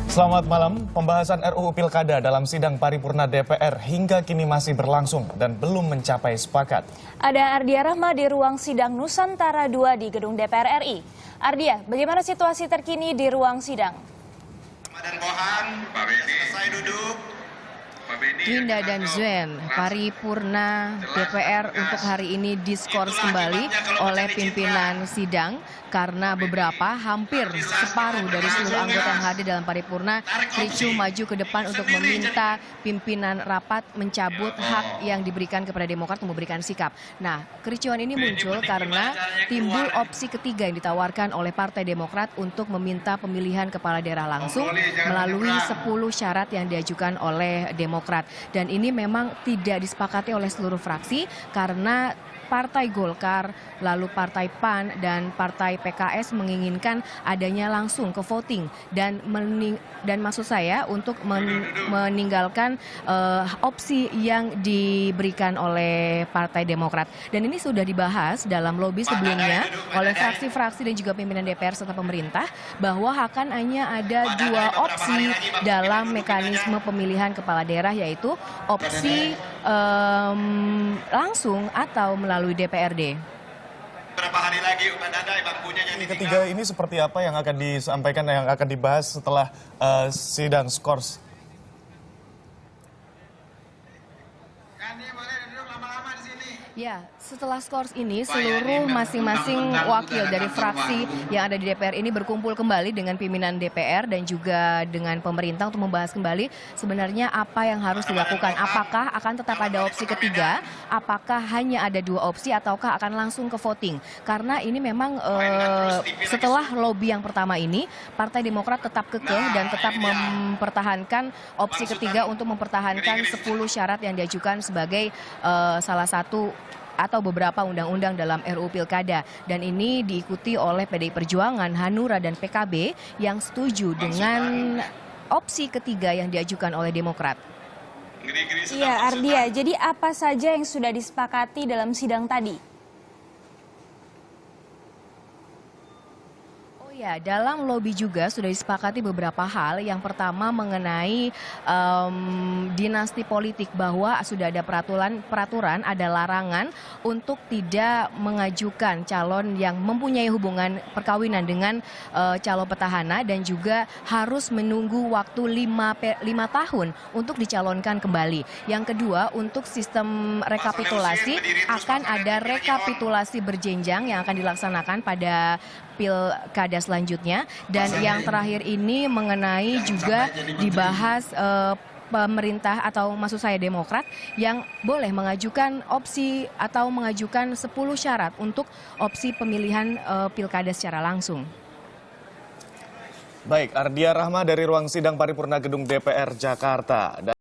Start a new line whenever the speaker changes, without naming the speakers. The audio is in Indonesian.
Selamat malam. Pembahasan RUU Pilkada dalam sidang paripurna DPR hingga kini masih berlangsung dan belum mencapai sepakat.
Ada Ardia Rahma di ruang sidang Nusantara 2 di gedung DPR RI. Ardia, bagaimana situasi terkini di ruang sidang?
Dan Bohan, selesai duduk.
Winda dan Zuen, paripurna DPR untuk hari ini diskors kembali oleh pimpinan sidang karena beberapa hampir separuh dari seluruh anggota yang hadir dalam paripurna ricuh maju ke depan untuk meminta pimpinan rapat mencabut hak yang diberikan kepada Demokrat untuk memberikan sikap. Nah, kericuhan ini muncul karena timbul opsi ketiga yang ditawarkan oleh Partai Demokrat untuk meminta pemilihan kepala daerah langsung melalui 10 syarat yang diajukan oleh Demokrat. Dan ini memang tidak disepakati oleh seluruh fraksi karena Partai Golkar, lalu Partai PAN, dan Partai PKS menginginkan adanya langsung ke voting dan maksud saya untuk meninggalkan opsi yang diberikan oleh Partai Demokrat. Dan ini sudah dibahas dalam lobi sebelumnya oleh fraksi-fraksi dan juga pimpinan DPR serta pemerintah bahwa akan hanya ada dua opsi dalam mekanisme pemilihan kepala daerah, yaitu opsi langsung atau melalui DPRD.
Berapa hari lagi Mbak Dada bangkunya yang
Ketiga ini seperti apa yang akan disampaikan, yang akan dibahas setelah sidang skors?
Ya, setelah skors ini seluruh masing-masing wakil dari fraksi yang ada di DPR ini berkumpul kembali dengan pimpinan DPR dan juga dengan pemerintah untuk membahas kembali sebenarnya apa yang harus dilakukan. Apakah akan tetap ada opsi ketiga, apakah hanya ada dua opsi, ataukah akan langsung ke voting. Karena ini memang setelah lobby yang pertama ini, Partai Demokrat tetap kekeh dan tetap mempertahankan opsi ketiga untuk mempertahankan 10 syarat yang diajukan sebagai salah satu atau beberapa undang-undang dalam RUU Pilkada. Dan ini diikuti oleh PDI Perjuangan, Hanura, dan PKB yang setuju dengan opsi ketiga yang diajukan oleh Demokrat.
Iya, Ardia, jadi apa saja yang sudah disepakati dalam sidang tadi?
Ya, dalam lobi juga sudah disepakati beberapa hal. Yang pertama mengenai dinasti politik, bahwa sudah ada peraturan, ada larangan untuk tidak mengajukan calon yang mempunyai hubungan perkawinan dengan calon petahana, dan juga harus menunggu waktu 5 tahun untuk dicalonkan kembali. Yang kedua, untuk sistem rekapitulasi akan ada rekapitulasi berjenjang yang akan dilaksanakan pada pilkada selanjutnya. Dan yang terakhir ini mengenai juga dibahas pemerintah, atau maksud saya Demokrat, yang boleh mengajukan opsi atau mengajukan 10 syarat untuk opsi pemilihan pilkada secara langsung.
Baik, Ardia Rahma dari ruang sidang paripurna gedung DPR Jakarta.